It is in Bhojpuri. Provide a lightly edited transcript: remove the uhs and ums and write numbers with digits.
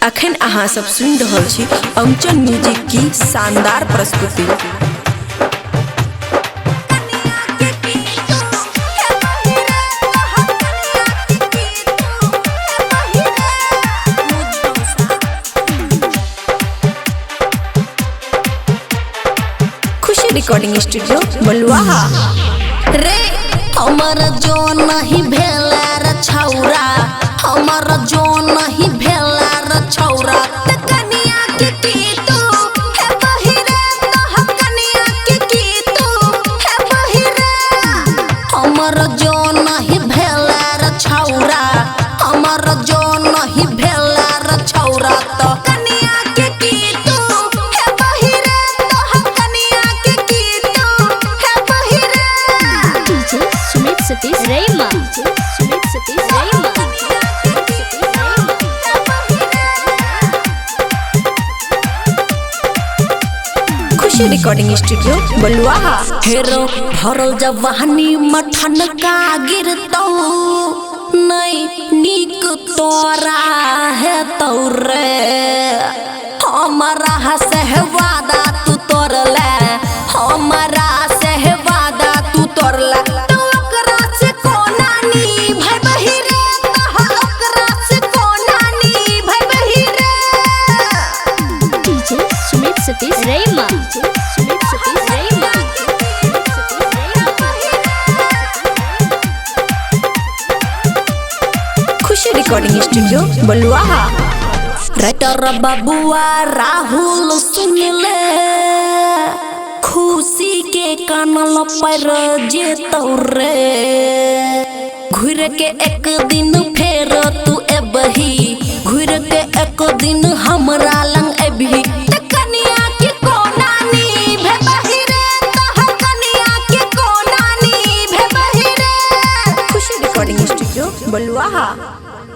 अखन अहाँ सब सुन रहल छी अमचन म्यूजिक की शानदार प्रस्तुति। खुशी रिकॉर्डिंग स्टूडियो बलुआहा। रे हमर जो नहीं भेला रे छौरा, हमर जो नहीं भेला रे छौरा, त कनिया के की तू हे बहिरे, तो हम कनिया के की तू हे बहिरे। हमर जो नहीं भेला रे छौरा, हमर जो नहीं भेला रे छौरा, तो कनिया के की तू हे बहिरे, तो हम कनिया के की तू हे बहिरे। DJ Sumit Satish Rayma. Sumit Satish Rayma. खुशी रिकॉर्डिंग स्टूडियो बलुआहा। हेरो भरल जवानी मठन का गिरतौ, नहीं नीक तोरा है तौरे। हमारा से वादा तू तोड़ले, हमारा से वादा तू तोड़ले, तो ओकरा से कोना नी भाई बहिरे, तो ओकरा से कोना नी भाई बहिरे। DJ Sumit Satish Rayma. Sumit Satish Rayma. खुशी रिकॉर्डिंग स्टूडियो बलुआहा। राइटर बबुआ राहुल सुन ले, खुशी के कानल पर जेतौ रे। घुर के एक दिन फेर तू एबही, घुर के एक दिन हमरा लंग एबही, त कनिया के कोना नी भे बहिरे, तो कनिया के कोना नी भे बहिरे। खुशी रिकॉर्डिंग स्टूडियो बलुआहा।